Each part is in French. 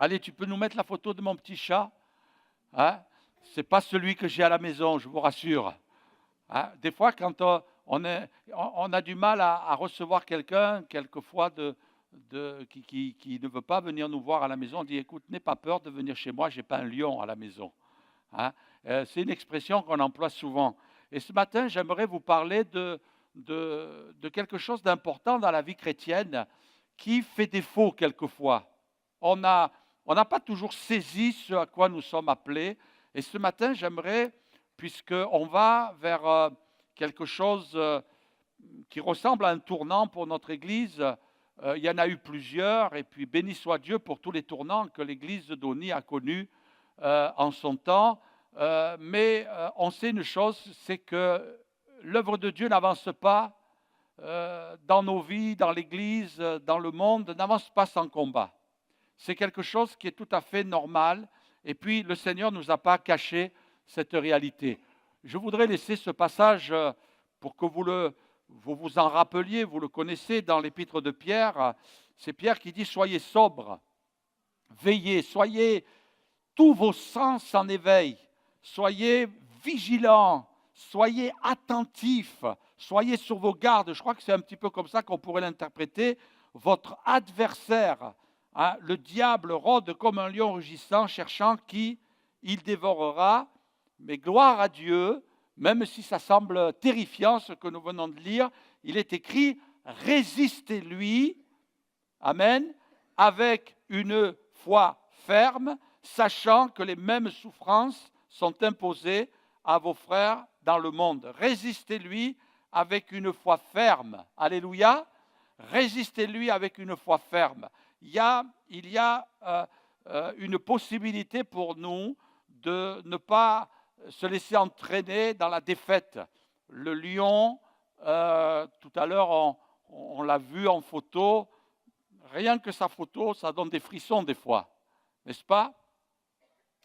Allez, tu peux nous mettre la photo de mon petit chat, hein? Ce n'est pas celui que j'ai à la maison, je vous rassure. Hein? Des fois, quand on a du mal à recevoir quelqu'un, quelquefois, qui ne veut pas venir nous voir à la maison, on dit, écoute, n'aie pas peur de venir chez moi, je n'ai pas un lion à la maison. Hein? C'est une expression qu'on emploie souvent. Et ce matin, j'aimerais vous parler de quelque chose d'important dans la vie chrétienne qui fait défaut quelquefois. On n'a pas toujours saisi ce à quoi nous sommes appelés. Et ce matin, j'aimerais, puisqu'on va vers quelque chose qui ressemble à un tournant pour notre Église, il y en a eu plusieurs, et puis béni soit Dieu pour tous les tournants que l'Église de Doni a connus en son temps. Mais on sait une chose, c'est que l'œuvre de Dieu n'avance pas dans nos vies, dans l'Église, dans le monde, n'avance pas sans combat. C'est quelque chose qui est tout à fait normal. Et puis, le Seigneur ne nous a pas caché cette réalité. Je voudrais laisser ce passage pour que vous vous en rappeliez, vous le connaissez dans l'épître de Pierre. C'est Pierre qui dit « Soyez sobres, veillez, soyez tous vos sens en éveil, soyez vigilants, soyez attentifs, soyez sur vos gardes. » Je crois que c'est un petit peu comme ça qu'on pourrait l'interpréter. Votre adversaire, hein, le diable rôde comme un lion rugissant, cherchant qui il dévorera. Mais gloire à Dieu, même si ça semble terrifiant ce que nous venons de lire, il est écrit « Résistez-lui, amen, avec une foi ferme, sachant que les mêmes souffrances sont imposées à vos frères dans le monde. » Résistez-lui avec une foi ferme. Alléluia. Résistez-lui avec une foi ferme. Il y a une possibilité pour nous de ne pas se laisser entraîner dans la défaite. Le lion, tout à l'heure, on l'a vu en photo. Rien que sa photo, ça donne des frissons des fois, n'est-ce pas?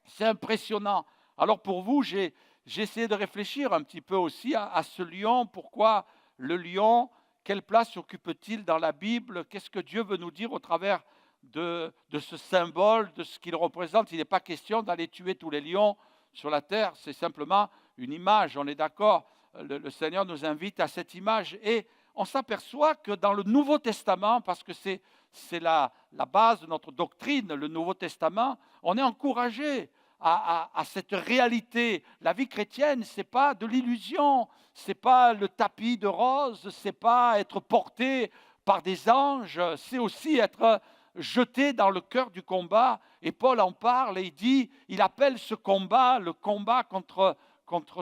C'est impressionnant. Alors pour vous, j'ai essayé de réfléchir un petit peu aussi à ce lion. Pourquoi le lion? Quelle place occupe-t-il dans la Bible? Qu'est-ce que Dieu veut nous dire au travers de ce symbole, de ce qu'il représente? Il n'est pas question d'aller tuer tous les lions sur la terre, c'est simplement une image, on est d'accord. Le Seigneur nous invite à cette image. Et on s'aperçoit que dans le Nouveau Testament, parce que c'est la base de notre doctrine, le Nouveau Testament, on est encouragé à cette réalité. La vie chrétienne, ce n'est pas de l'illusion, ce n'est pas le tapis de rose, ce n'est pas être porté par des anges, c'est aussi être jeté dans le cœur du combat. Et Paul en parle et il dit, il appelle ce combat le combat contre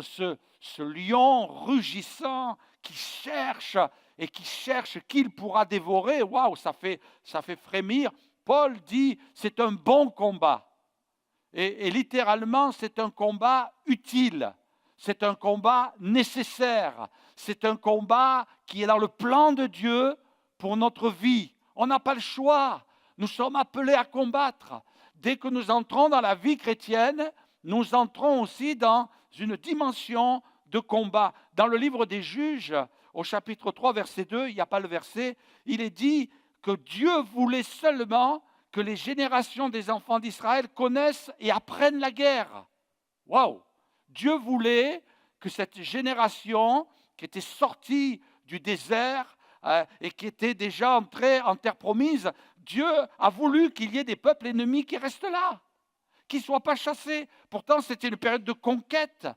ce lion rugissant qui cherche et qui cherche qui il pourra dévorer. Waouh, ça fait frémir. Paul dit, c'est un bon combat. Et littéralement, c'est un combat utile. C'est un combat nécessaire. C'est un combat qui est dans le plan de Dieu pour notre vie. On n'a pas le choix. Nous sommes appelés à combattre. Dès que nous entrons dans la vie chrétienne, nous entrons aussi dans une dimension de combat. Dans le livre des Juges, au chapitre 3, verset 2, il n'y a pas le verset, il est dit que Dieu voulait seulement que les générations des enfants d'Israël connaissent et apprennent la guerre. Waouh! Dieu voulait que cette génération qui était sortie du désert et qui était déjà entrée en terre promise, Dieu a voulu qu'il y ait des peuples ennemis qui restent là, qui ne soient pas chassés. Pourtant, c'était une période de conquête.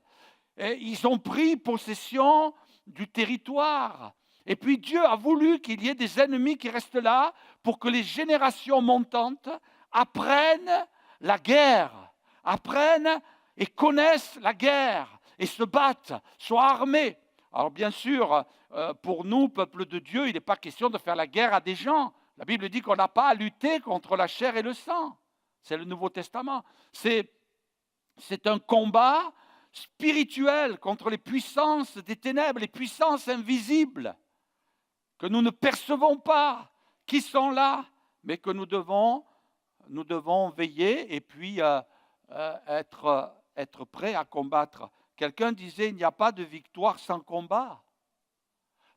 Et ils ont pris possession du territoire. Et puis Dieu a voulu qu'il y ait des ennemis qui restent là pour que les générations montantes apprennent la guerre, apprennent et connaissent la guerre et se battent, soient armés. Alors bien sûr, pour nous, peuple de Dieu, il n'est pas question de faire la guerre à des gens. La Bible dit qu'on n'a pas à lutter contre la chair et le sang. C'est le Nouveau Testament. C'est un combat spirituel contre les puissances des ténèbres, les puissances invisibles que nous ne percevons pas, qui sont là, mais que nous devons veiller et puis être prêts à combattre. Quelqu'un disait, il n'y a pas de victoire sans combat,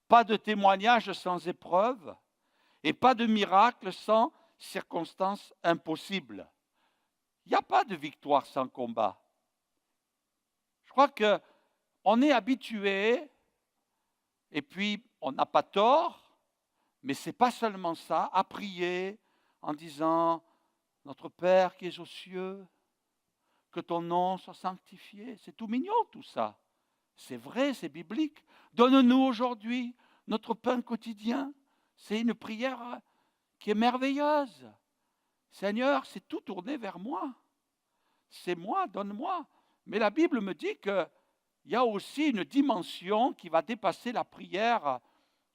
pas de témoignage sans épreuve, et pas de miracle sans circonstances impossibles. Il n'y a pas de victoire sans combat. Je crois qu'on est habitué, et puis on n'a pas tort, mais ce n'est pas seulement ça, à prier en disant « Notre Père qui es aux cieux, que ton nom soit sanctifié ». C'est tout mignon tout ça. C'est vrai, c'est biblique. Donne-nous aujourd'hui notre pain quotidien. C'est une prière qui est merveilleuse. Seigneur, c'est tout tourné vers moi. C'est moi, donne-moi. Mais la Bible me dit qu'il y a aussi une dimension qui va dépasser la prière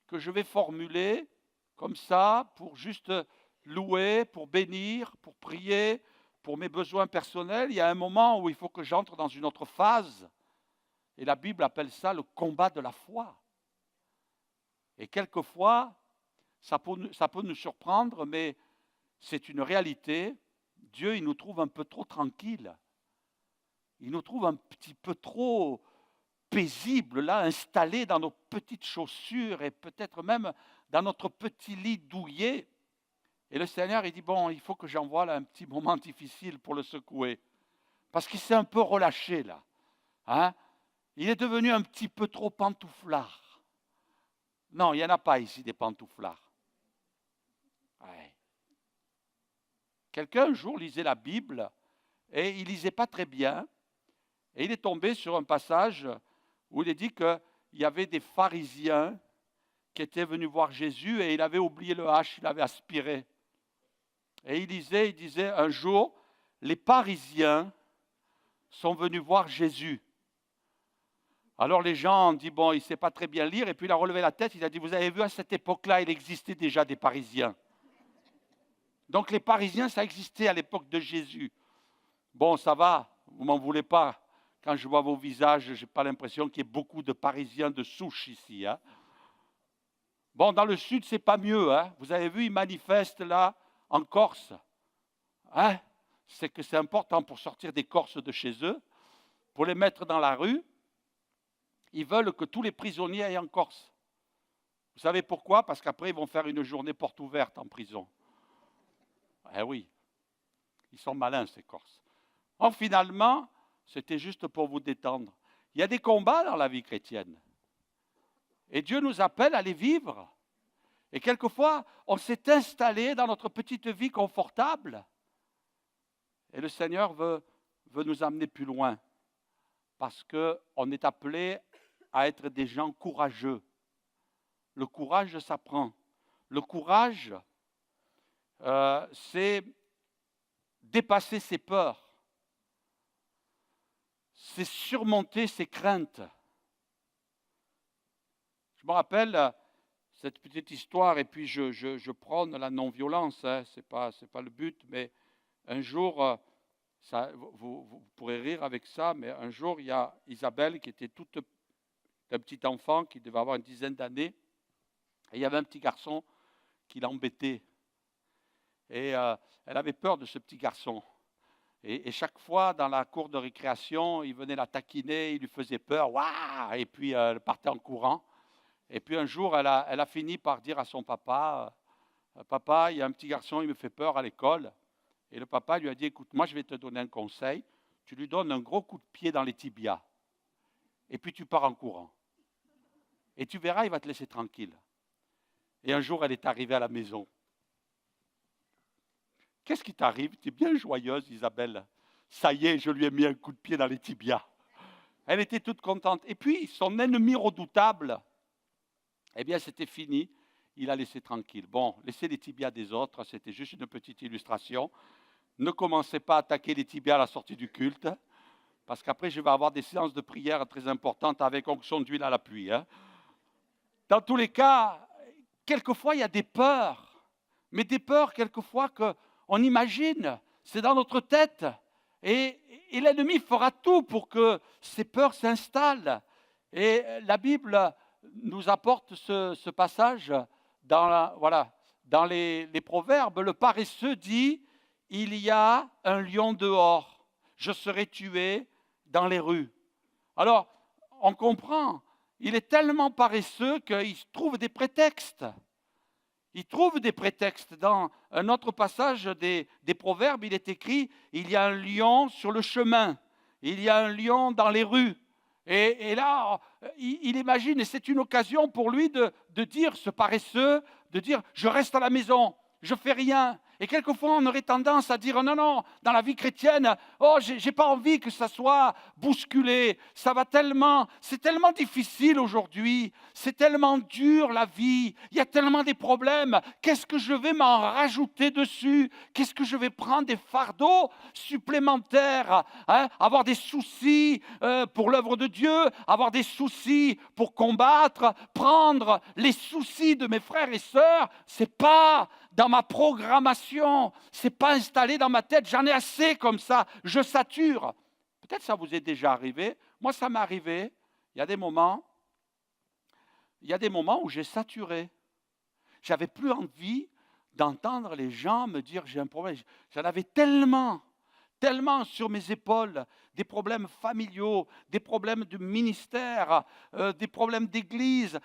que je vais formuler comme ça pour juste louer, pour bénir, pour prier, pour mes besoins personnels. Il y a un moment où il faut que j'entre dans une autre phase. Et la Bible appelle ça le combat de la foi. Et quelquefois, ça peut nous surprendre, mais c'est une réalité. Dieu, il nous trouve un peu trop tranquilles. Il nous trouve un petit peu trop paisibles, là, installés dans nos petites chaussures et peut-être même dans notre petit lit douillet. Et le Seigneur, il dit, bon, il faut que j'envoie là un petit moment difficile pour le secouer. Parce qu'il s'est un peu relâché, là. Hein? Il est devenu un petit peu trop pantouflard. Non, il n'y en a pas ici des pantouflards. Ouais. Quelqu'un un jour lisait la Bible et il ne lisait pas très bien. Et il est tombé sur un passage où il est dit qu'il y avait des pharisiens qui étaient venus voir Jésus et il avait oublié le H, il avait aspiré. Et il disait un jour, les Parisiens sont venus voir Jésus. Alors les gens ont dit, bon, il ne sait pas très bien lire, et puis il a relevé la tête, il a dit, vous avez vu, à cette époque-là, il existait déjà des Parisiens. Donc les Parisiens, ça existait à l'époque de Jésus. Bon, ça va, vous ne m'en voulez pas. Quand je vois vos visages, je n'ai pas l'impression qu'il y ait beaucoup de Parisiens de souche ici. Hein. Bon, dans le sud, ce n'est pas mieux. Hein. Vous avez vu, ils manifestent là, en Corse. Hein. C'est que c'est important pour sortir des Corses de chez eux, pour les mettre dans la rue. Ils veulent que tous les prisonniers aillent en Corse. Vous savez pourquoi? Parce qu'après, ils vont faire une journée porte ouverte en prison. Eh oui, ils sont malins, ces Corses. Or, finalement, c'était juste pour vous détendre. Il y a des combats dans la vie chrétienne. Et Dieu nous appelle à les vivre. Et quelquefois, on s'est installé dans notre petite vie confortable. Et le Seigneur veut nous amener plus loin. Parce qu'on est appelé à être des gens courageux. Le courage s'apprend. Le courage, c'est dépasser ses peurs. C'est surmonter ses craintes. Je me rappelle cette petite histoire, et puis je prône la non-violence, hein, c'est pas le but, mais un jour, vous pourrez rire avec ça, mais un jour, il y a Isabelle qui était un petit enfant qui devait avoir une dizaine d'années, et il y avait un petit garçon qui l'embêtait. Et elle avait peur de ce petit garçon. Et chaque fois, dans la cour de récréation, il venait la taquiner, il lui faisait peur, waouh, et puis elle partait en courant. Et puis un jour, elle a fini par dire à son papa, papa, il y a un petit garçon, il me fait peur à l'école. Et le papa lui a dit, écoute, moi je vais te donner un conseil, tu lui donnes un gros coup de pied dans les tibias, et puis tu pars en courant. Et tu verras, il va te laisser tranquille. Et un jour, elle est arrivée à la maison. Qu'est-ce qui t'arrive? Tu es bien joyeuse, Isabelle. Ça y est, je lui ai mis un coup de pied dans les tibias. Elle était toute contente. Et puis, son ennemi redoutable, eh bien, c'était fini. Il a laissé tranquille. Bon, laisser les tibias des autres, c'était juste une petite illustration. Ne commencez pas à attaquer les tibias à la sortie du culte, parce qu'après, je vais avoir des séances de prière très importantes avec onction d'huile à la pluie. Hein. Dans tous les cas, quelquefois, il y a des peurs. Mais des peurs, quelquefois, qu'on imagine. C'est dans notre tête. Et l'ennemi fera tout pour que ces peurs s'installent. Et la Bible nous apporte ce passage dans les Proverbes. Le paresseux dit, il y a un lion dehors, je serai tué dans les rues. Alors, on comprend, il est tellement paresseux qu'il trouve des prétextes. Ils trouvent des prétextes. Dans un autre passage des Proverbes, il est écrit, il y a un lion sur le chemin, il y a un lion dans les rues. Et là, il imagine, et c'est une occasion pour lui de dire, ce paresseux, de dire, je reste à la maison, je fais rien. Et quelquefois, on aurait tendance à dire, non, non, dans la vie chrétienne, oh, j'ai pas envie que ça soit bousculé. Ça va tellement, c'est tellement difficile aujourd'hui. C'est tellement dur la vie. Il y a tellement des problèmes. Qu'est-ce que je vais m'en rajouter dessus? Qu'est-ce que je vais prendre des fardeaux supplémentaires? Avoir des soucis pour l'œuvre de Dieu, avoir des soucis pour combattre, prendre les soucis de mes frères et sœurs, c'est pas dans ma programmation, c'est pas installé dans ma tête, j'en ai assez comme ça, je sature. Peut-être ça vous est déjà arrivé, moi ça m'est arrivé, il y a des moments où j'ai saturé. J'avais plus envie d'entendre les gens me dire j'ai un problème. J'en avais tellement sur mes épaules, des problèmes familiaux, des problèmes de ministère, des problèmes d'église.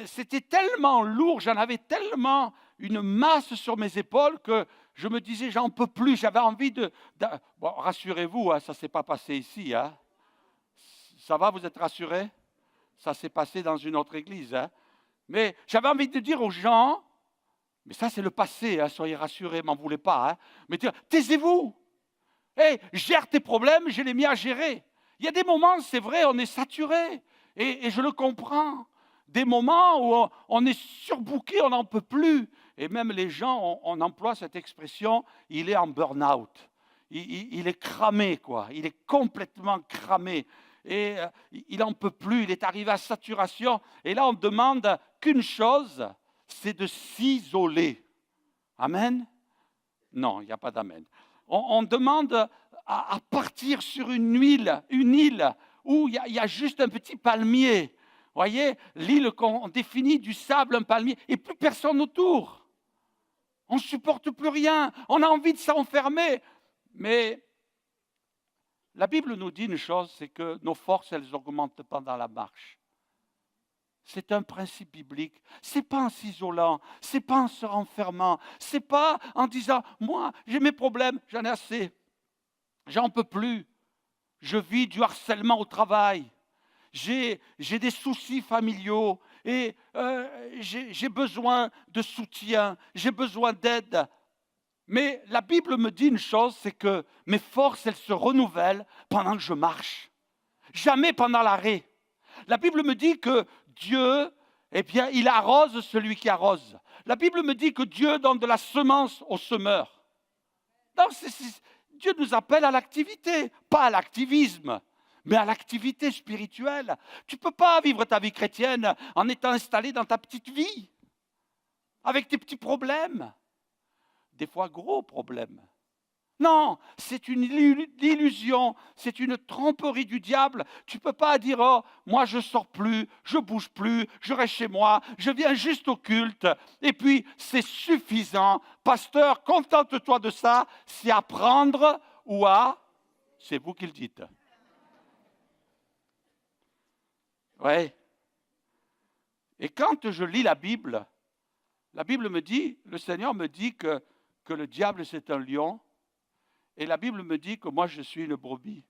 C'était tellement lourd, j'en avais tellement une masse sur mes épaules que je me disais, j'en peux plus, j'avais envie de... Bon, rassurez-vous, hein, ça ne s'est pas passé ici. Hein. Ça va, vous êtes rassurés? Ça s'est passé dans une autre église. Hein. Mais j'avais envie de dire aux gens, mais ça c'est le passé, hein, soyez rassurés, m'en voulez pas. Hein, mais taisez-vous. Hey, gère tes problèmes, je les mis à gérer. Il y a des moments, c'est vrai, on est saturé. Et je le comprends. Des moments où on est surbooké, on n'en peut plus. Et même les gens, on emploie cette expression, il est en burn-out. Il est cramé, quoi. Il est complètement cramé. Et il n'en peut plus, il est arrivé à saturation. Et là, on demande qu'une chose, c'est de s'isoler. Amen? Non, il n'y a pas d'amen. On demande à partir sur une île où il y a juste un petit palmier. Vous voyez, l'île qu'on définit du sable, un palmier, et plus personne autour. On ne supporte plus rien, on a envie de s'enfermer. Mais la Bible nous dit une chose, c'est que nos forces, elles augmentent pendant la marche. C'est un principe biblique. Ce n'est pas en s'isolant, ce n'est pas en se renfermant, ce n'est pas en disant « moi, j'ai mes problèmes, j'en ai assez, j'en peux plus, je vis du harcèlement au travail, j'ai des soucis familiaux et j'ai besoin de soutien, j'ai besoin d'aide. » Mais la Bible me dit une chose, c'est que mes forces, elles se renouvellent pendant que je marche, jamais pendant l'arrêt. La Bible me dit que Dieu, eh bien, il arrose celui qui arrose. La Bible me dit que Dieu donne de la semence au semeur. Donc, Dieu nous appelle à l'activité, pas à l'activisme, mais à l'activité spirituelle. Tu ne peux pas vivre ta vie chrétienne en étant installé dans ta petite vie, avec tes petits problèmes, des fois gros problèmes. Non, c'est une illusion, c'est une tromperie du diable. Tu ne peux pas dire, oh, moi je ne sors plus, je ne bouge plus, je reste chez moi, je viens juste au culte, et puis c'est suffisant. Pasteur, contente-toi de ça, c'est à prendre ou à... C'est vous qui le dites. Oui. Et quand je lis la Bible me dit, le Seigneur me dit que le diable c'est un lion, et la Bible me dit que moi, je suis une brebis.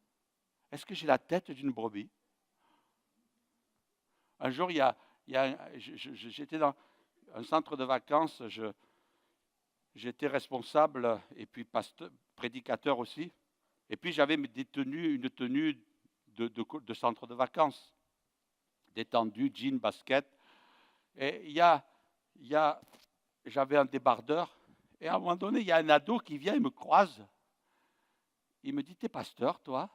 Est-ce que j'ai la tête d'une brebis? Un jour, j'étais dans un centre de vacances, j'étais responsable et puis prédicateur aussi. Et puis, j'avais une tenue de centre de vacances. Détendu, jean, basket. Et j'avais un débardeur. Et à un moment donné, il y a un ado qui vient, il me croise. Il me dit, t'es pasteur, toi?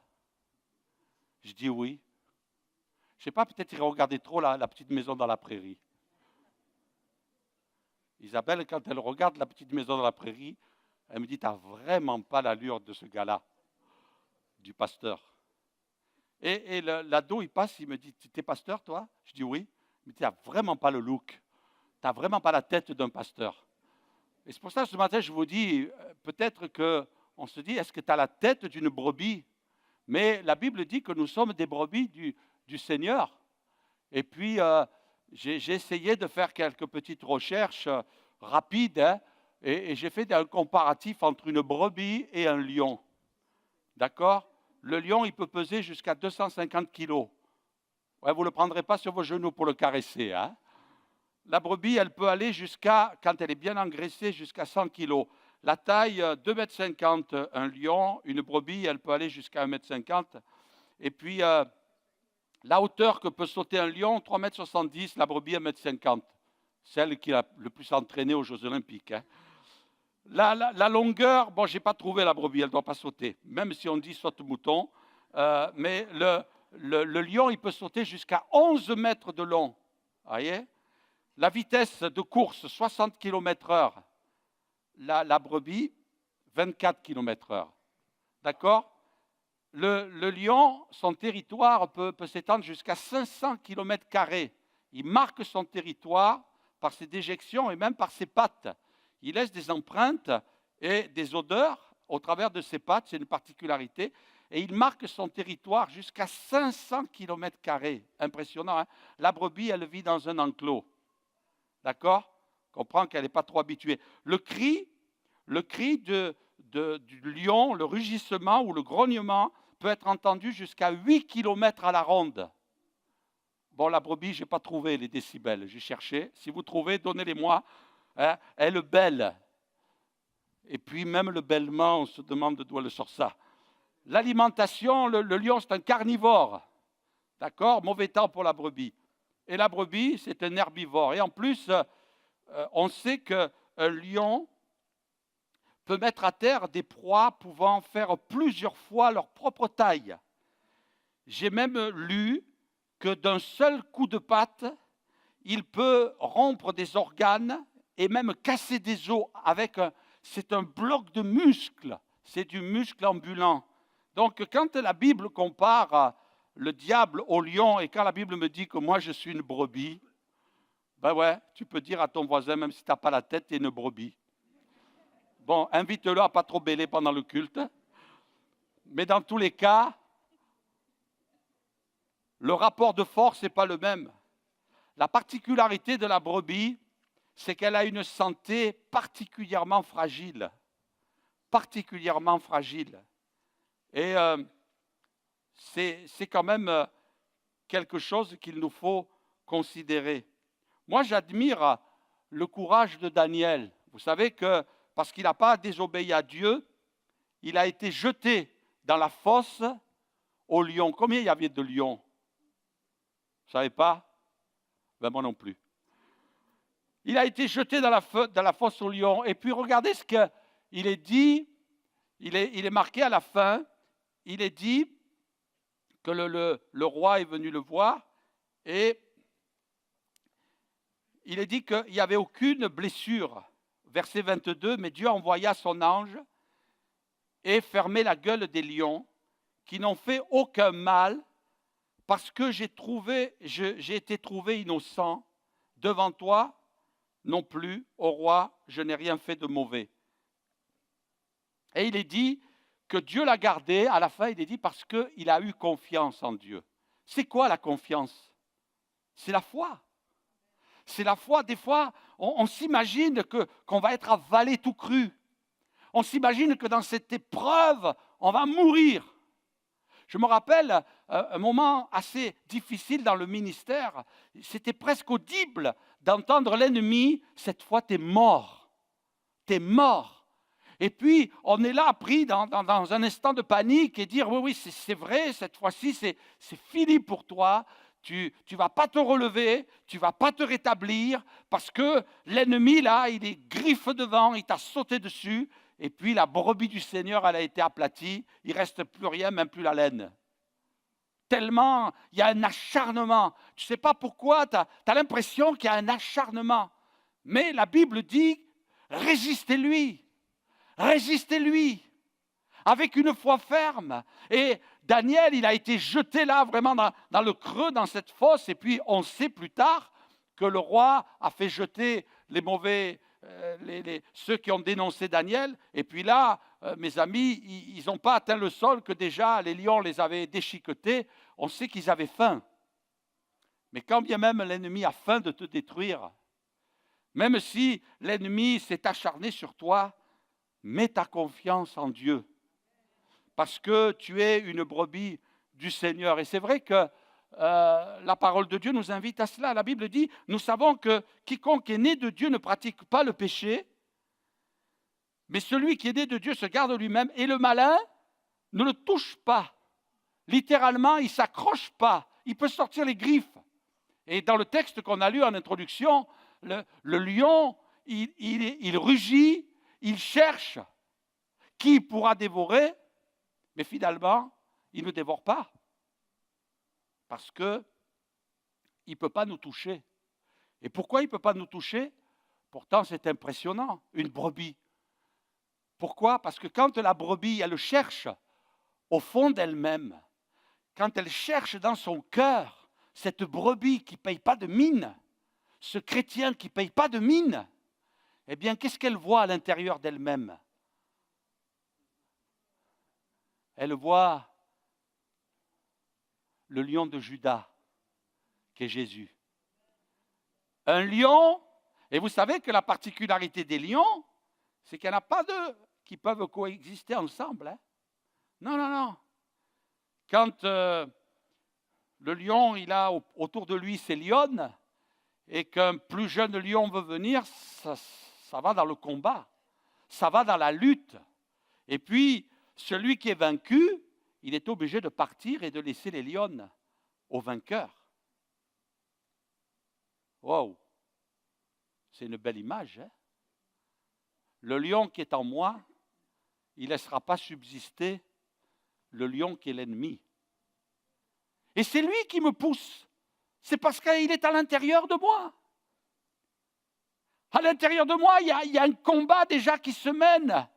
Je dis oui. Je ne sais pas, peut-être il regardait trop la petite maison dans la prairie. Isabelle, quand elle regarde la petite maison dans la prairie, elle me dit, t'as vraiment pas l'allure de ce gars-là, du pasteur. Et l'ado, il passe, il me dit, t'es pasteur, toi? Je dis oui. Il me dit, t'as vraiment pas le look. T'as vraiment pas la tête d'un pasteur. Et c'est pour ça que ce matin, je vous dis, peut-être que on se dit, est-ce que tu as la tête d'une brebis? Mais la Bible dit que nous sommes des brebis du Seigneur. Et puis, j'ai essayé de faire quelques petites recherches rapide, hein, et j'ai fait un comparatif entre une brebis et un lion. D'accord? Le lion, il peut peser jusqu'à 250 kilos. Ouais, vous ne le prendrez pas sur vos genoux pour le caresser. Hein? La brebis, elle peut aller jusqu'à, quand elle est bien engraissée, jusqu'à 100 kilos. La taille, 2,50 m un lion, une brebis, elle peut aller jusqu'à 1,50 m. Et puis, la hauteur que peut sauter un lion, 3,70 m, la brebis, 1,50 m. Celle qui a le plus entraîné aux Jeux Olympiques. Hein. La longueur, bon, je n'ai pas trouvé la brebis, elle ne doit pas sauter, même si on dit saute-mouton. Mais le lion, il peut sauter jusqu'à 11 mètres de long. Voyez? La vitesse de course, 60 km/h. La brebis, 24 km/h. D'accord? Le lion, son territoire peut s'étendre jusqu'à 500 km². Il marque son territoire par ses déjections et même par ses pattes. Il laisse des empreintes et des odeurs au travers de ses pattes, c'est une particularité. Et il marque son territoire jusqu'à 500 km². Impressionnant, hein? La brebis, elle vit dans un enclos. D'accord? On comprend qu'elle n'est pas trop habituée. Le cri du lion, le rugissement ou le grognement peut être entendu jusqu'à 8 km à la ronde. Bon, la brebis, je n'ai pas trouvé les décibels, j'ai cherché. Si vous trouvez, donnez-les-moi. Hein? Elle bêle. Et puis même le bêlement, on se demande d'où elle sort ça. L'alimentation, le lion, c'est un carnivore. D'accord? Mauvais temps pour la brebis. Et la brebis, c'est un herbivore. Et en plus, on sait qu'un lion peut mettre à terre des proies pouvant faire plusieurs fois leur propre taille. J'ai même lu que d'un seul coup de patte, il peut rompre des organes et même casser des os avec c'est un bloc de muscle, c'est du muscle ambulant. Donc quand la Bible compare le diable au lion et quand la Bible me dit que moi je suis une brebis, ben ouais, tu peux dire à ton voisin, même si tu n'as pas la tête, tu es une brebis. Bon, invite-le à pas trop bêler pendant le culte. Mais dans tous les cas, le rapport de force n'est pas le même. La particularité de la brebis, c'est qu'elle a une santé particulièrement fragile. Particulièrement fragile. Et c'est quand même quelque chose qu'il nous faut considérer. Moi, j'admire le courage de Daniel. Vous savez que, parce qu'il n'a pas désobéi à Dieu, il a été jeté dans la fosse aux lions. Combien il y avait de lions? Vous ne savez pas? Ben moi non plus. Il a été jeté dans la fosse aux lions. Et puis regardez ce qu'il est dit. Il est marqué à la fin. Il est dit que le roi est venu le voir. Et il est dit qu'il n'y avait aucune blessure. Verset 22, mais Dieu envoya son ange et fermait la gueule des lions qui n'ont fait aucun mal parce que j'ai été trouvé innocent devant toi non plus, ô roi, je n'ai rien fait de mauvais. Et il est dit que Dieu l'a gardé, à la fin il est dit parce qu'il a eu confiance en Dieu. C'est quoi la confiance? C'est la foi. C'est la foi. Des fois, on s'imagine qu'on va être avalé tout cru. On s'imagine que dans cette épreuve, on va mourir. Je me rappelle un moment assez difficile dans le ministère. C'était presque audible d'entendre l'ennemi, cette fois, t'es mort. T'es mort. Et puis, on est là pris dans un instant de panique et dire, oui, c'est vrai, cette fois-ci, c'est fini pour toi. Tu ne vas pas te relever, tu ne vas pas te rétablir, parce que l'ennemi, là, il est griffe devant, il t'a sauté dessus, et puis la brebis du Seigneur, elle a été aplatie, il ne reste plus rien, même plus la laine. Tellement, il y a un acharnement. Tu ne sais pas pourquoi, tu as l'impression qu'il y a un acharnement. Mais la Bible dit, résistez-lui, résistez-lui, avec une foi ferme. Et Daniel, il a été jeté là, vraiment dans le creux, dans cette fosse. Et puis, on sait plus tard que le roi a fait jeter les mauvais, ceux qui ont dénoncé Daniel. Et puis là, mes amis, ils n'ont pas atteint le sol que déjà les lions les avaient déchiquetés. On sait qu'ils avaient faim. Mais quand bien même l'ennemi a faim de te détruire, Même si l'ennemi s'est acharné sur toi, mets ta confiance en Dieu. Parce que tu es une brebis du Seigneur. Et c'est vrai que la parole de Dieu nous invite à cela. La Bible dit, nous savons que quiconque est né de Dieu ne pratique pas le péché, mais celui qui est né de Dieu se garde lui-même, et le malin ne le touche pas. Littéralement, il ne s'accroche pas. Il peut sortir les griffes. Et dans le texte qu'on a lu en introduction, le lion, il rugit, il cherche qui pourra dévorer, mais finalement, il ne dévore pas. Parce qu'il ne peut pas nous toucher. Et pourquoi il ne peut pas nous toucher? Pourtant, c'est impressionnant, une brebis. Pourquoi? Parce que quand la brebis, elle cherche au fond d'elle-même, quand elle cherche dans son cœur, cette brebis qui ne paye pas de mine, ce chrétien qui ne paye pas de mine, eh bien, qu'est-ce qu'elle voit à l'intérieur d'elle-même? Elle voit le lion de Juda, qui est Jésus. Un lion, et vous savez que la particularité des lions, c'est qu'il n'y en a pas deux qui peuvent coexister ensemble. Hein? Non, non, non. Quand le lion, il a autour de lui ses lionnes, et qu'un plus jeune lion veut venir, ça va dans le combat, ça va dans la lutte. Et puis, celui qui est vaincu, il est obligé de partir et de laisser les lionnes au vainqueur. Wow! C'est une belle image. Hein? Le lion qui est en moi, il ne laissera pas subsister le lion qui est l'ennemi. Et c'est lui qui me pousse. C'est parce qu'il est à l'intérieur de moi. À l'intérieur de moi, il y a un combat déjà qui se mène.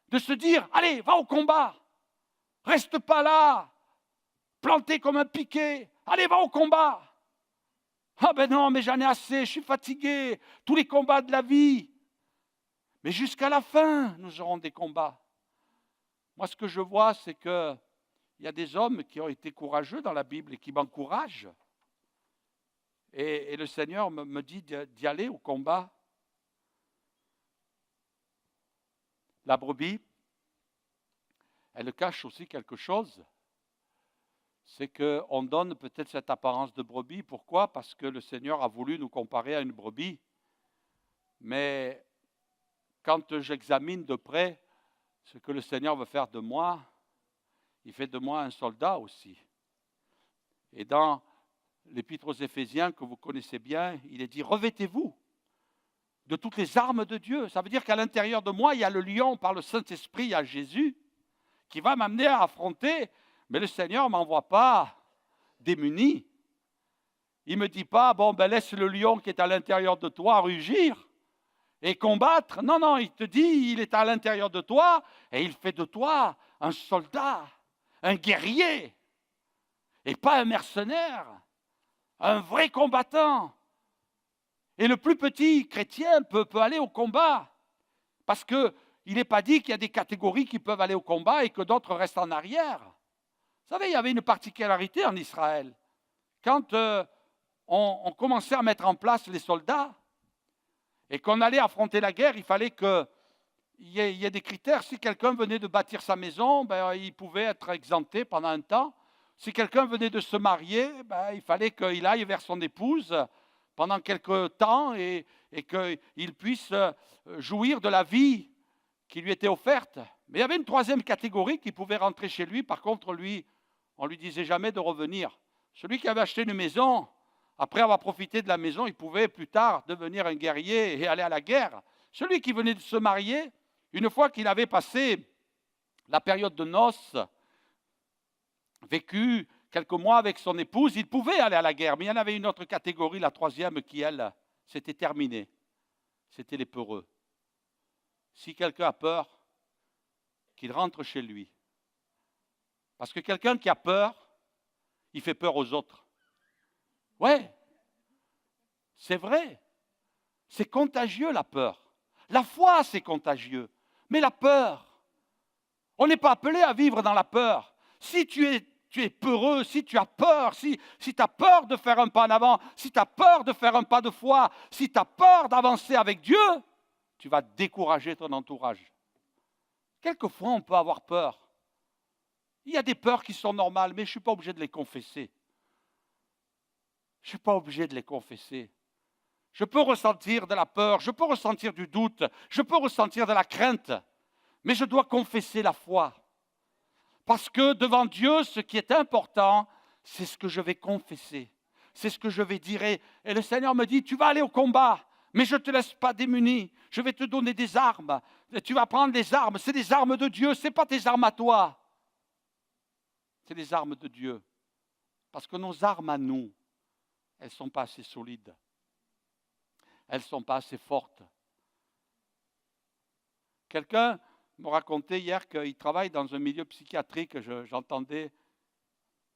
De se dire, allez, va au combat. Reste pas là, planté comme un piquet. Allez, va au combat. Ah ben non, mais j'en ai assez, je suis fatigué. Tous les combats de la vie. Mais jusqu'à la fin, nous aurons des combats. Moi, ce que je vois, c'est qu'il y a des hommes qui ont été courageux dans la Bible et qui m'encouragent. Et le Seigneur me dit d'y aller au combat. La brebis, elle cache aussi quelque chose. C'est qu'on donne peut-être cette apparence de brebis. Pourquoi? Parce que le Seigneur a voulu nous comparer à une brebis. Mais quand j'examine de près ce que le Seigneur veut faire de moi, il fait de moi un soldat aussi. Et dans l'Épître aux Éphésiens, que vous connaissez bien, il est dit « Revêtez-vous de toutes les armes de Dieu ». Ça veut dire qu'à l'intérieur de moi, il y a le lion par le Saint-Esprit, il y a Jésus, qui va m'amener à affronter. Mais le Seigneur ne m'envoie pas démuni. Il ne me dit pas, bon, ben laisse le lion qui est à l'intérieur de toi rugir et combattre. Non, non, il te dit, il est à l'intérieur de toi et il fait de toi un soldat, un guerrier et pas un mercenaire, un vrai combattant. Et le plus petit chrétien peut aller au combat parce qu'il n'est pas dit qu'il y a des catégories qui peuvent aller au combat et que d'autres restent en arrière. Vous savez, il y avait une particularité en Israël. Quand on commençait à mettre en place les soldats et qu'on allait affronter la guerre, il fallait qu'il y ait des critères. Si quelqu'un venait de bâtir sa maison, ben, il pouvait être exempté pendant un temps. Si quelqu'un venait de se marier, ben, il fallait qu'il aille vers son épouse pendant quelque temps et qu'il puisse jouir de la vie qui lui était offerte. Mais il y avait une troisième catégorie qui pouvait rentrer chez lui. Par contre, lui, on ne lui disait jamais de revenir. Celui qui avait acheté une maison, après avoir profité de la maison, il pouvait plus tard devenir un guerrier et aller à la guerre. Celui qui venait de se marier, une fois qu'il avait passé la période de noces, vécu quelques mois avec son épouse, il pouvait aller à la guerre. Mais il y en avait une autre catégorie, la troisième, qui, elle, c'était terminé. C'était les peureux. Si quelqu'un a peur, qu'il rentre chez lui. Parce que quelqu'un qui a peur, il fait peur aux autres. Ouais, c'est vrai. C'est contagieux la peur. La foi, c'est contagieux. Mais la peur, on n'est pas appelé à vivre dans la peur. Si tu tu es peureux, si tu as peur, si tu as peur de faire un pas en avant, si tu as peur de faire un pas de foi, si tu as peur d'avancer avec Dieu, tu vas décourager ton entourage. Quelquefois, on peut avoir peur. Il y a des peurs qui sont normales, mais je ne suis pas obligé de les confesser. Je ne suis pas obligé de les confesser. Je peux ressentir de la peur, je peux ressentir du doute, je peux ressentir de la crainte, mais je dois confesser la foi. Parce que devant Dieu, ce qui est important, c'est ce que je vais confesser. C'est ce que je vais dire. Et le Seigneur me dit, tu vas aller au combat, mais je ne te laisse pas démuni. Je vais te donner des armes. Tu vas prendre des armes. C'est des armes de Dieu, ce n'est pas tes armes à toi. C'est des armes de Dieu. Parce que nos armes à nous, elles ne sont pas assez solides. Elles ne sont pas assez fortes. Quelqu'un me racontait hier qu'il travaille dans un milieu psychiatrique. J'entendais,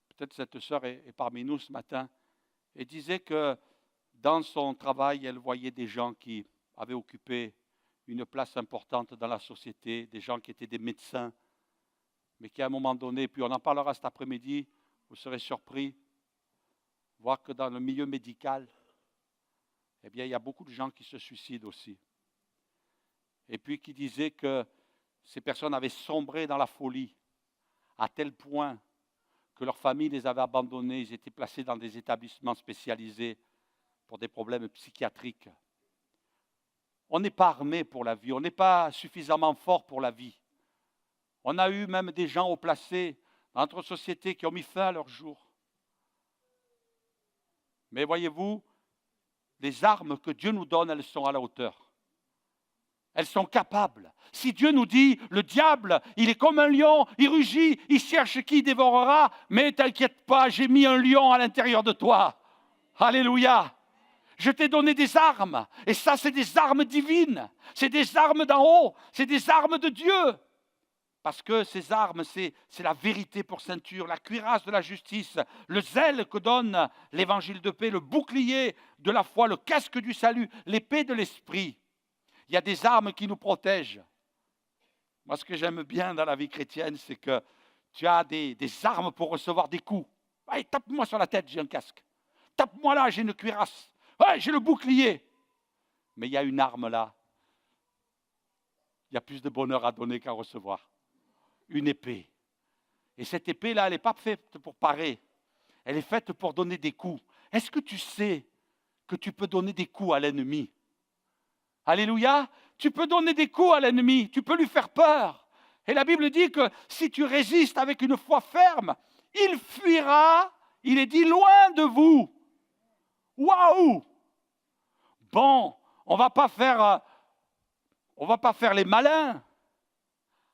peut-être cette sœur est parmi nous ce matin, et disait que dans son travail, elle voyait des gens qui avaient occupé une place importante dans la société, des gens qui étaient des médecins, mais qui à un moment donné, puis on en parlera cet après-midi, vous serez surpris, voir que dans le milieu médical, eh bien, il y a beaucoup de gens qui se suicident aussi. Et puis qui disaient que ces personnes avaient sombré dans la folie, à tel point que leur famille les avait abandonnés, ils étaient placés dans des établissements spécialisés pour des problèmes psychiatriques. On n'est pas armé pour la vie, on n'est pas suffisamment fort pour la vie. On a eu même des gens haut placés dans notre société qui ont mis fin à leur jour. Mais voyez-vous, les armes que Dieu nous donne, elles sont à la hauteur. Elles sont capables. Si Dieu nous dit, le diable, il est comme un lion, il rugit, il cherche qui il dévorera, mais t'inquiète pas, j'ai mis un lion à l'intérieur de toi. Alléluia. Je t'ai donné des armes, et ça, c'est des armes divines. C'est des armes d'en haut, c'est des armes de Dieu. Parce que ces armes, c'est la vérité pour ceinture, la cuirasse de la justice, le zèle que donne l'évangile de paix, le bouclier de la foi, le casque du salut, l'épée de l'esprit. Il y a des armes qui nous protègent. Moi, ce que j'aime bien dans la vie chrétienne, c'est que tu as des armes pour recevoir des coups. Allez, tape-moi sur la tête, j'ai un casque. Tape-moi là, j'ai une cuirasse. Ouais, j'ai le bouclier. Mais il y a une arme là. Il y a plus de bonheur à donner qu'à recevoir. Une épée. Et cette épée-là, elle n'est pas faite pour parer. Elle est faite pour donner des coups. Est-ce que tu sais que tu peux donner des coups à l'ennemi? Alléluia. Tu peux donner des coups à l'ennemi. Tu peux lui faire peur. Et la Bible dit que si tu résistes avec une foi ferme, il fuira, il est dit, loin de vous. Waouh! Bon, on ne va pas faire les malins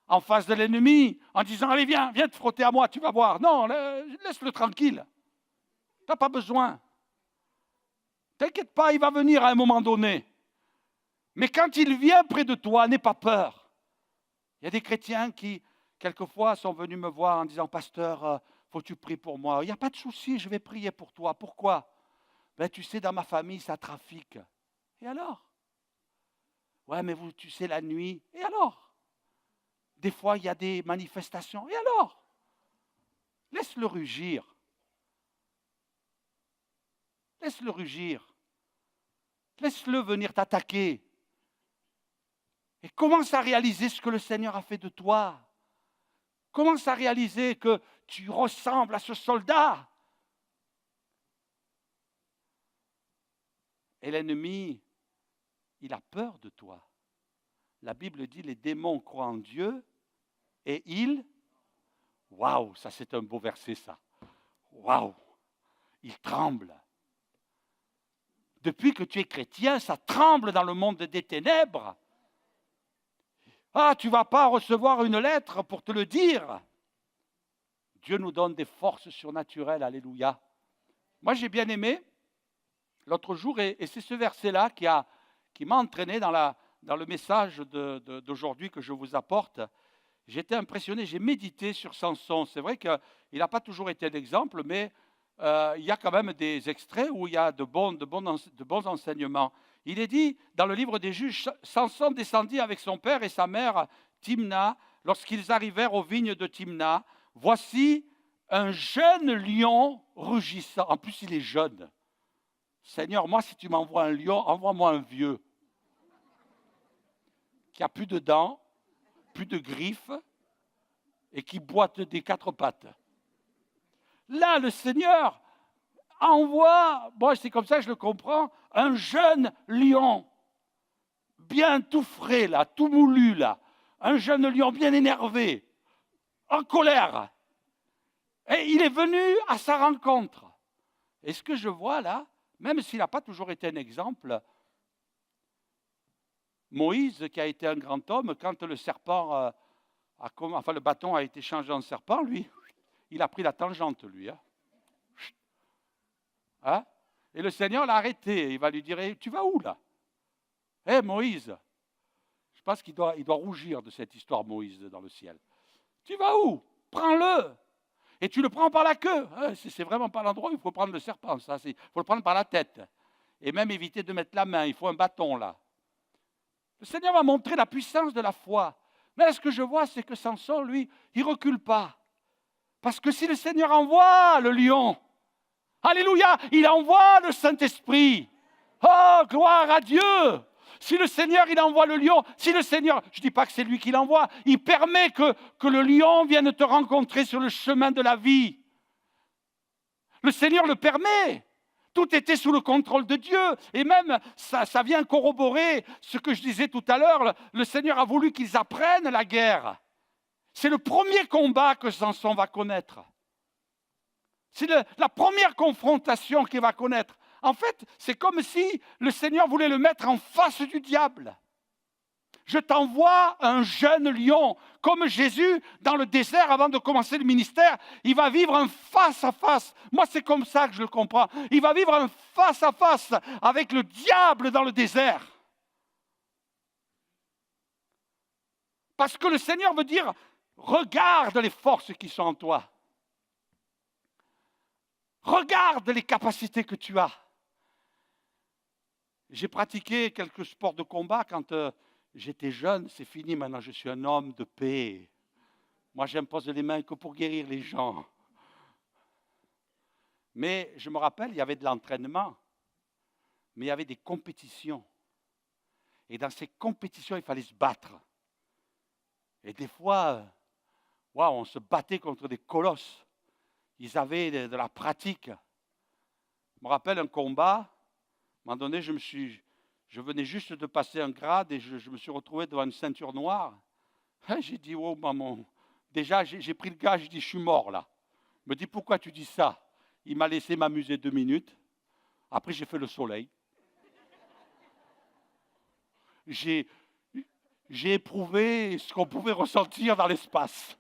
en face de l'ennemi, en disant, allez, viens te frotter à moi, tu vas voir. Non, laisse-le tranquille. Tu n'as pas besoin. T'inquiète pas, il va venir à un moment donné. Mais quand il vient près de toi, n'aie pas peur. Il y a des chrétiens qui, quelquefois, sont venus me voir en disant, pasteur, faut-tu prier pour moi? Il n'y a pas de souci, je vais prier pour toi. Pourquoi? Ben, tu sais, dans ma famille, ça trafique. Et alors? Ouais, mais vous, tu sais, la nuit. Et alors? Des fois, il y a des manifestations. Et alors? Laisse-le rugir. Laisse-le rugir. Laisse-le venir t'attaquer. Et commence à réaliser ce que le Seigneur a fait de toi. Commence à réaliser que tu ressembles à ce soldat. Et l'ennemi, il a peur de toi. La Bible dit, les démons croient en Dieu et ils... Waouh, ça c'est un beau verset ça. Waouh, ils tremblent. Depuis que tu es chrétien, ça tremble dans le monde des ténèbres. Ah, tu ne vas pas recevoir une lettre pour te le dire. Dieu nous donne des forces surnaturelles, alléluia. Moi j'ai bien aimé l'autre jour, et c'est ce verset-là qui m'a entraîné dans le message d'aujourd'hui que je vous apporte. J'étais impressionné, j'ai médité sur Samson. C'est vrai qu'il n'a pas toujours été l'exemple, mais il y a quand même des extraits où il y a de bons enseignements. Il est dit dans le livre des Juges, Samson descendit avec son père et sa mère Timna lorsqu'ils arrivèrent aux vignes de Timna. Voici un jeune lion rugissant. En plus, il est jeune. Seigneur, moi, si tu m'envoies un lion, envoie-moi un vieux qui a plus de dents, plus de griffes et qui boite des quatre pattes. Là, le Seigneur envoie, bon, c'est comme ça que je le comprends, un jeune lion, bien tout frais, là, tout moulu, là. Un jeune lion bien énervé, en colère. Et il est venu à sa rencontre. Et ce que je vois là, même s'il n'a pas toujours été un exemple, Moïse, qui a été un grand homme, quand le serpent, le bâton a été changé en serpent, lui, il a pris la tangente, lui. Hein? Et le Seigneur l'a arrêté. Il va lui dire, tu vas où là? Moïse. Je pense qu'il doit rougir de cette histoire, Moïse, dans le ciel. Tu vas où? Prends-le. Et tu le prends par la queue. C'est vraiment pas l'endroit où il faut prendre le serpent. Il faut le prendre par la tête. Et même éviter de mettre la main. Il faut un bâton là. Le Seigneur va montrer la puissance de la foi. Mais ce que je vois, c'est que Samson, lui, il ne recule pas. Parce que si le Seigneur envoie le lion, alléluia, il envoie le Saint-Esprit. Oh, gloire à Dieu! Si le Seigneur, il envoie le lion, si le Seigneur, je ne dis pas que c'est lui qui l'envoie, il permet que le lion vienne te rencontrer sur le chemin de la vie. Le Seigneur le permet. Tout était sous le contrôle de Dieu. Et même, ça vient corroborer ce que je disais tout à l'heure. Le Seigneur a voulu qu'ils apprennent la guerre. C'est le premier combat que Samson va connaître. C'est la première confrontation qu'il va connaître. En fait, c'est comme si le Seigneur voulait le mettre en face du diable. Je t'envoie un jeune lion, comme Jésus, dans le désert, avant de commencer le ministère, il va vivre un face-à-face. Moi, c'est comme ça que je le comprends. Il va vivre un face-à-face avec le diable dans le désert. Parce que le Seigneur veut dire, regarde les forces qui sont en toi. Regarde les capacités que tu as. J'ai pratiqué quelques sports de combat quand j'étais jeune. C'est fini, maintenant je suis un homme de paix. Moi, j'impose les mains que pour guérir les gens. Mais je me rappelle, il y avait de l'entraînement, mais il y avait des compétitions. Et dans ces compétitions, il fallait se battre. Et des fois, on se battait contre des colosses. Ils avaient de la pratique. Je me rappelle un combat. À un moment donné, je venais juste de passer un grade et je me suis retrouvé devant une ceinture noire. J'ai dit, oh maman, déjà j'ai pris le gars, j'ai dit, je suis mort là. Il me dit, pourquoi tu dis ça? Il m'a laissé m'amuser 2 minutes. Après, j'ai fait le soleil. J'ai éprouvé ce qu'on pouvait ressentir dans l'espace.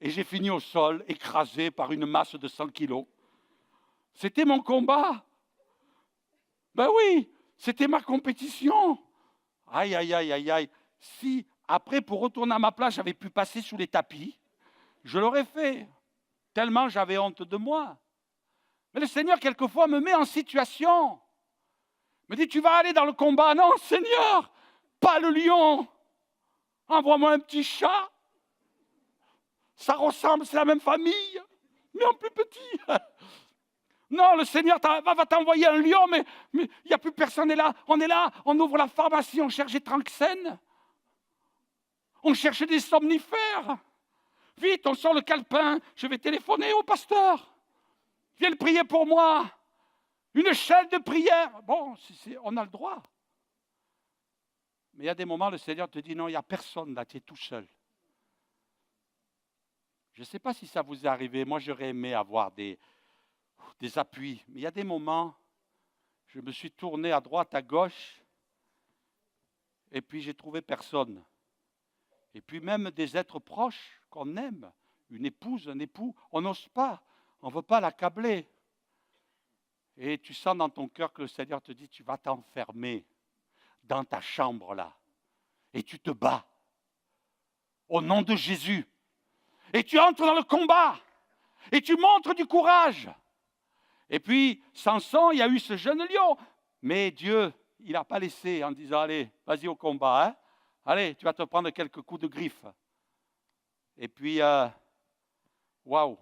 Et j'ai fini au sol, écrasé par une masse de 100 kilos. C'était mon combat. Ben oui, c'était ma compétition. Aïe, aïe, aïe, aïe, aïe. Si, après, pour retourner à ma place, j'avais pu passer sous les tapis, je l'aurais fait. Tellement j'avais honte de moi. Mais le Seigneur, quelquefois, me met en situation. Me dit, tu vas aller dans le combat. Non, Seigneur, pas le lion. Envoie-moi un petit chat. Ça ressemble, c'est la même famille, mais en plus petit. Non, le Seigneur va t'envoyer un lion, mais il n'y a plus personne là. On est là, on ouvre la pharmacie, on cherche des Tranxène. On cherche des somnifères. Vite, on sort le calepin, je vais téléphoner au pasteur. Viens prier pour moi. Une chaîne de prière. Bon, on a le droit. Mais il y a des moments, le Seigneur te dit, non, il n'y a personne là, tu es tout seul. Je ne sais pas si ça vous est arrivé. Moi, j'aurais aimé avoir des appuis. Mais il y a des moments, je me suis tourné à droite, à gauche, et puis j'ai trouvé personne. Et puis même des êtres proches qu'on aime, une épouse, un époux, on n'ose pas, on ne veut pas l'accabler. Et tu sens dans ton cœur que le Seigneur te dit, tu vas t'enfermer dans ta chambre là, et tu te bats au nom de Jésus. Et tu entres dans le combat. Et tu montres du courage. Et puis, Samson, il y a eu ce jeune lion. Mais Dieu, il n'a pas laissé en disant, allez, vas-y au combat. Allez, tu vas te prendre quelques coups de griffe. Et puis, Waouh!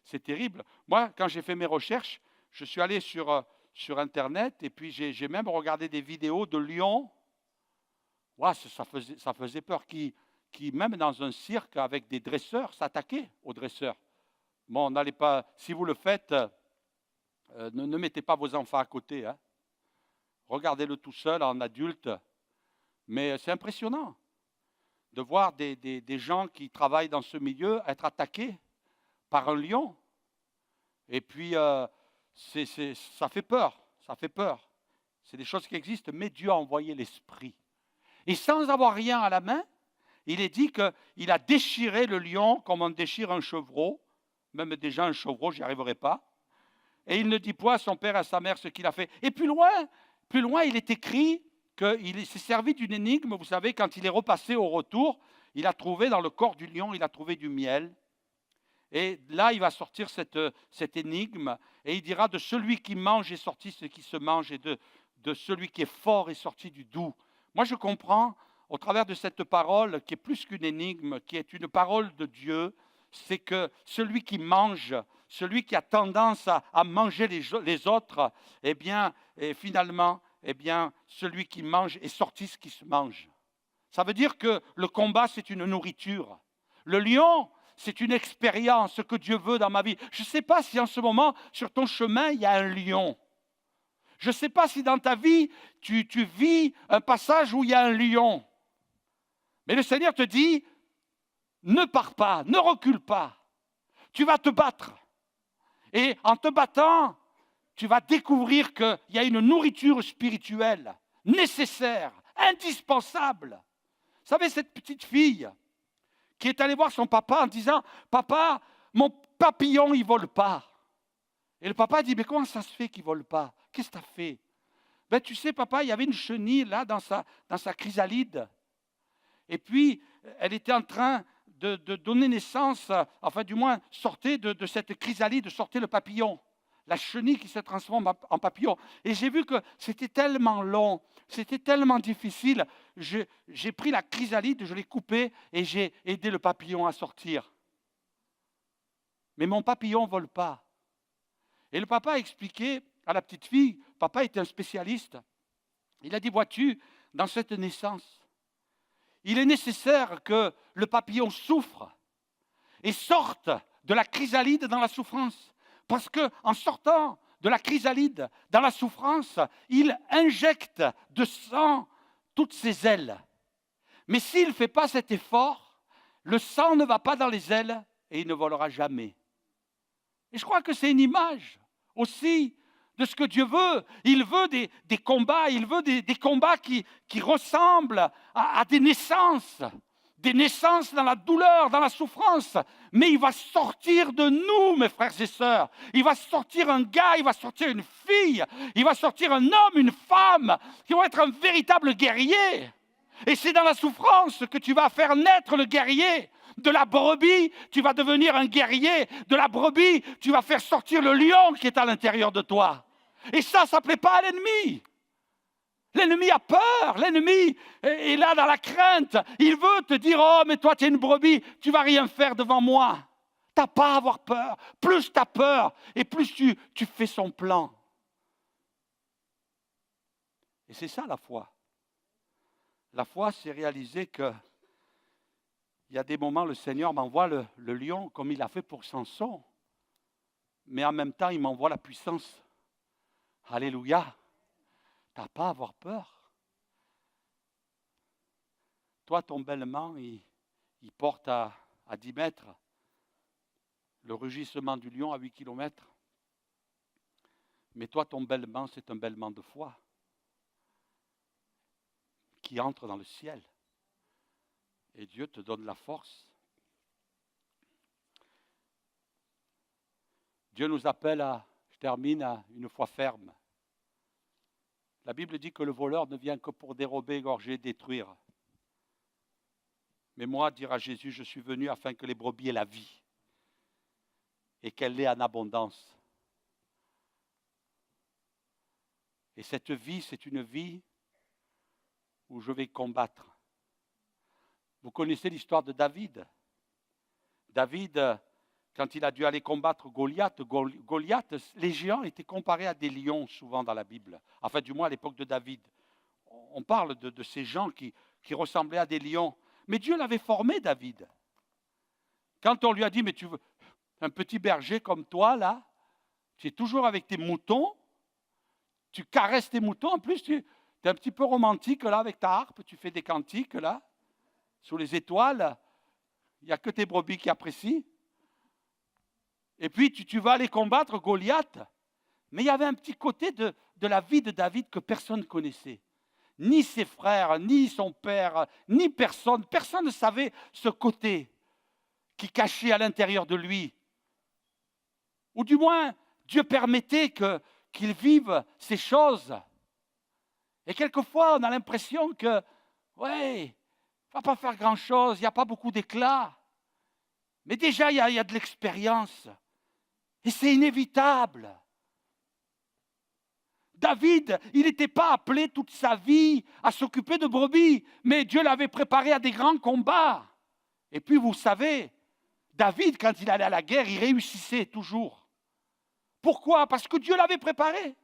C'est terrible. Moi, quand j'ai fait mes recherches, je suis allé sur Internet et puis j'ai même regardé des vidéos de lions. Waouh, ça faisait peur. Qui, même dans un cirque avec des dresseurs, s'attaquaient aux dresseurs. Bon, n'allez pas, si vous le faites, ne mettez pas vos enfants à côté. Hein. Regardez-le tout seul en adulte. Mais c'est impressionnant de voir des gens qui travaillent dans ce milieu être attaqués par un lion. Et puis, ça fait peur, ça fait peur. C'est des choses qui existent, mais Dieu a envoyé l'Esprit. Et sans avoir rien à la main, il est dit qu'il a déchiré le lion comme on déchire un chevreau. Même déjà un chevreau, je n'y arriverai pas. Et il ne dit point à son père et à sa mère ce qu'il a fait. Et plus loin, il est écrit qu'il s'est servi d'une énigme. Vous savez, quand il est repassé au retour, il a trouvé dans le corps du lion, il a trouvé du miel. Et là, il va sortir cette énigme et il dira de celui qui mange est sorti ce qui se mange et de celui qui est fort est sorti du doux. Moi, je comprends au travers de cette parole qui est plus qu'une énigme, qui est une parole de Dieu, c'est que celui qui mange, celui qui a tendance à manger les autres, eh bien, et finalement, eh bien, celui qui mange est sorti ce qui se mange. Ça veut dire que le combat, c'est une nourriture. Le lion, c'est une expérience, ce que Dieu veut dans ma vie. Je ne sais pas si en ce moment, sur ton chemin, il y a un lion. Je ne sais pas si dans ta vie, tu vis un passage où il y a un lion. Mais le Seigneur te dit, ne pars pas, ne recule pas. Tu vas te battre. Et en te battant, tu vas découvrir qu'il y a une nourriture spirituelle nécessaire, indispensable. Vous savez, cette petite fille qui est allée voir son papa en disant « Papa, mon papillon, il ne vole pas. » Et le papa dit « Mais comment ça se fait qu'il ne vole pas? Qu'est-ce que tu as fait ?»« Ben, tu sais, papa, il y avait une chenille là dans sa chrysalide. Et puis, elle était en train de donner naissance, enfin du moins, sortait de cette chrysalide, sortait le papillon. La chenille qui se transforme en papillon. Et j'ai vu que c'était tellement long, c'était tellement difficile. J'ai pris la chrysalide, je l'ai coupée et j'ai aidé le papillon à sortir. Mais mon papillon ne vole pas. Et le papa a expliqué à la petite fille, papa était un spécialiste. Il a dit, vois-tu, dans cette naissance, il est nécessaire que le papillon souffre et sorte de la chrysalide dans la souffrance. Parce qu'en sortant de la chrysalide dans la souffrance, il injecte de sang toutes ses ailes. Mais s'il ne fait pas cet effort, le sang ne va pas dans les ailes et il ne volera jamais. Et je crois que c'est une image aussi de ce que Dieu veut. Il veut des combats, il veut des combats qui ressemblent à des naissances dans la douleur, dans la souffrance. Mais il va sortir de nous, mes frères et sœurs. Il va sortir un gars, il va sortir une fille, il va sortir un homme, une femme, qui vont être un véritable guerrier. Et c'est dans la souffrance que tu vas faire naître le guerrier. De la brebis, tu vas devenir un guerrier. De la brebis, tu vas faire sortir le lion qui est à l'intérieur de toi. Et ça ne plaît pas à l'ennemi. L'ennemi a peur. L'ennemi est là dans la crainte. Il veut te dire, oh, mais toi, tu es une brebis, tu ne vas rien faire devant moi. Tu n'as pas à avoir peur. Plus tu as peur, et plus tu fais son plan. Et c'est ça la foi. La foi, c'est réaliser que il y a des moments, le Seigneur m'envoie le lion comme il a fait pour Samson. Mais en même temps, il m'envoie la puissance. Alléluia. Tu n'as pas à avoir peur. Toi, ton bêlement, il porte à 10 mètres. Le rugissement du lion à 8 kilomètres. Mais toi, ton bêlement, c'est un bêlement de foi qui entre dans le ciel. Et Dieu te donne la force. Dieu nous appelle je termine, à une foi ferme. La Bible dit que le voleur ne vient que pour dérober, égorger, détruire. Mais moi, dira Jésus, je suis venu afin que les brebis aient la vie et qu'elle l'ait en abondance. Et cette vie, c'est une vie où je vais combattre. Vous connaissez l'histoire de David. David quand il a dû aller combattre Goliath, Goliath, les géants étaient comparés à des lions souvent dans la Bible. Enfin, du moins à l'époque de David. On parle de ces gens qui ressemblaient à des lions. Mais Dieu l'avait formé, David. Quand on lui a dit, mais tu veux un petit berger comme toi, là, tu es toujours avec tes moutons, tu caresses tes moutons, en plus tu es un petit peu romantique, là, avec ta harpe, tu fais des cantiques, là, sous les étoiles, il n'y a que tes brebis qui apprécient. Et puis tu vas aller combattre Goliath. Mais il y avait un petit côté de la vie de David que personne ne connaissait. Ni ses frères, ni son père, ni personne. Personne ne savait ce côté qui cachait à l'intérieur de lui. Ou du moins, Dieu permettait qu'il vive ces choses. Et quelquefois, on a l'impression que, ouais, il ne va pas faire grand-chose, il n'y a pas beaucoup d'éclat. Mais déjà, il y a de l'expérience. Et c'est inévitable. David, il n'était pas appelé toute sa vie à s'occuper de brebis, mais Dieu l'avait préparé à des grands combats. Et puis, vous savez, David, quand il allait à la guerre, il réussissait toujours. Pourquoi? Parce que Dieu l'avait préparé.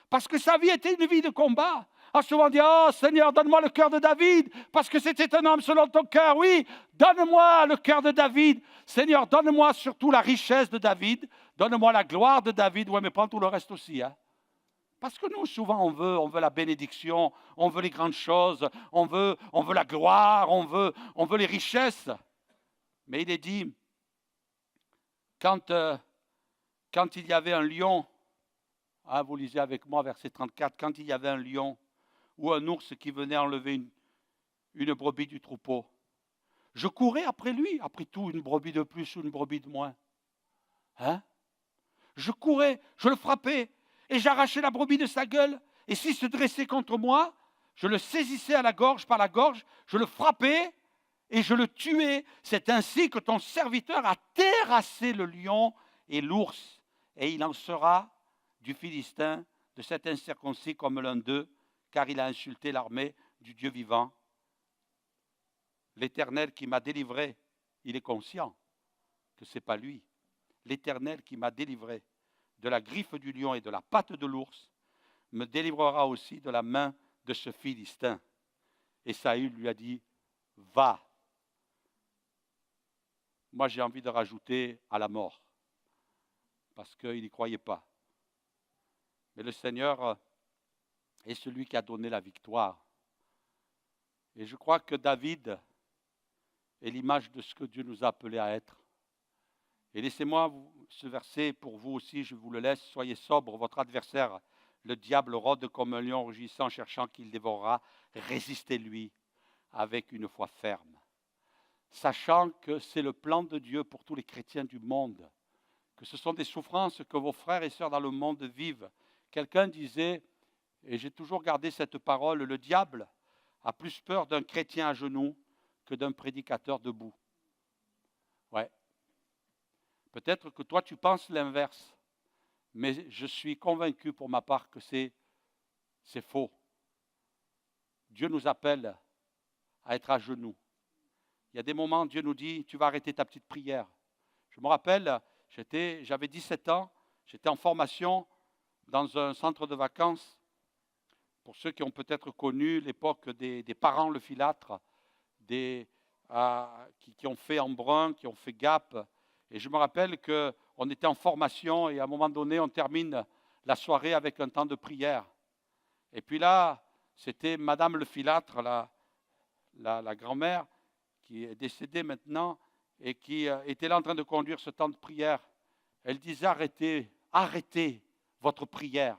Parce que sa vie était une vie de combat. On a souvent dit, oh Seigneur, donne-moi le cœur de David, parce que c'était un homme selon ton cœur. Oui, donne-moi le cœur de David. Seigneur, donne-moi surtout la richesse de David. Donne-moi la gloire de David. Oui, mais prends tout le reste aussi. Hein. Parce que nous, souvent, on veut la bénédiction, on veut les grandes choses, on veut la gloire, on veut les richesses. Mais il est dit, quand il y avait un lion, hein, vous lisez avec moi verset 34, quand il y avait un lion ou un ours qui venait enlever une brebis du troupeau, je courais après lui, après tout, une brebis de plus ou une brebis de moins. Hein? Je courais, je le frappais, et j'arrachais la brebis de sa gueule, et s'il se dressait contre moi, je le saisissais à la gorge, par la gorge, je le frappais, et je le tuais. C'est ainsi que ton serviteur a terrassé le lion et l'ours, et il en sera du Philistin, de cet incirconcis comme l'un d'eux, car il a insulté l'armée du Dieu vivant. L'Éternel qui m'a délivré, il est conscient que ce n'est pas lui. L'Éternel qui m'a délivré de la griffe du lion et de la patte de l'ours, me délivrera aussi de la main de ce Philistin. Et Saül lui a dit, va. Moi, j'ai envie de rajouter à la mort, parce qu'il n'y croyait pas. Mais le Seigneur est celui qui a donné la victoire. Et je crois que David est l'image de ce que Dieu nous a appelés à être. Et laissez-moi ce verset pour vous aussi, je vous le laisse. Soyez sobres, votre adversaire, le diable rôde comme un lion rugissant, cherchant qu'il dévorera. Résistez-lui avec une foi ferme. Sachant que c'est le plan de Dieu pour tous les chrétiens du monde, que ce sont des souffrances que vos frères et sœurs dans le monde vivent. Quelqu'un disait, et j'ai toujours gardé cette parole, le diable a plus peur d'un chrétien à genoux que d'un prédicateur debout. Ouais. Peut-être que toi tu penses l'inverse, mais je suis convaincu pour ma part que c'est faux. Dieu nous appelle à être à genoux. Il y a des moments, Dieu nous dit, tu vas arrêter ta petite prière. Je me rappelle, j'avais 17 ans, j'étais en formation dans un centre de vacances. Pour ceux qui ont peut-être connu l'époque des parents Le Filâtre, qui ont fait Embrun, qui ont fait Gap. Et je me rappelle qu'on était en formation et à un moment donné, on termine la soirée avec un temps de prière. Et puis là, c'était Madame Le Filâtre, la grand-mère, qui est décédée maintenant et qui était là en train de conduire ce temps de prière. Elle disait, arrêtez votre prière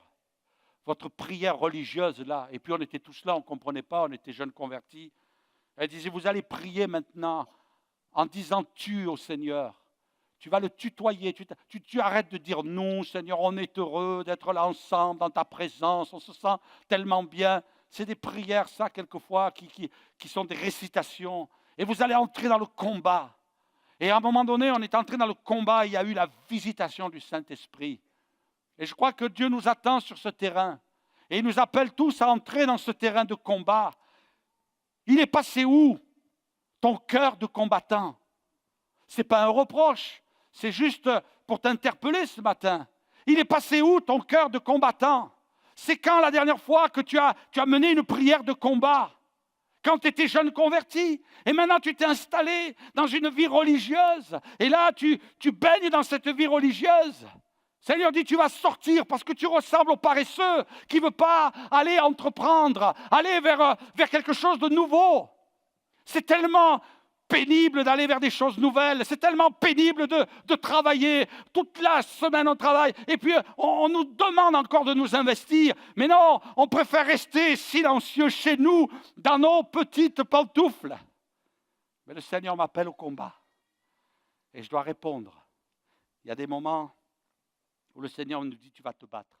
religieuse là. Et puis on était tous là, on ne comprenait pas, on était jeunes convertis. Elle disait, vous allez prier maintenant en disant tu au Seigneur. Tu vas le tutoyer, tu arrêtes de dire nous, Seigneur, on est heureux d'être là ensemble dans ta présence, on se sent tellement bien. C'est des prières, ça, quelquefois, qui sont des récitations. Et vous allez entrer dans le combat. Et à un moment donné, on est entré dans le combat, il y a eu la visitation du Saint-Esprit. Et je crois que Dieu nous attend sur ce terrain. Et il nous appelle tous à entrer dans ce terrain de combat. Il est passé où ton cœur de combattant? Ce n'est pas un reproche. C'est juste pour t'interpeller ce matin. Il est passé où ton cœur de combattant? C'est quand la dernière fois que tu as mené une prière de combat? Quand tu étais jeune converti, et maintenant tu t'es installé dans une vie religieuse, et là tu baignes dans cette vie religieuse. Seigneur dit, tu vas sortir parce que tu ressembles au paresseux qui ne veut pas aller entreprendre, aller vers quelque chose de nouveau. C'est tellement pénible d'aller vers des choses nouvelles, c'est tellement pénible de travailler. Toute la semaine on travaille, et puis on nous demande encore de nous investir. Mais non, on préfère rester silencieux chez nous, dans nos petites pantoufles. Mais le Seigneur m'appelle au combat, et je dois répondre. Il y a des moments où le Seigneur nous dit, tu vas te battre.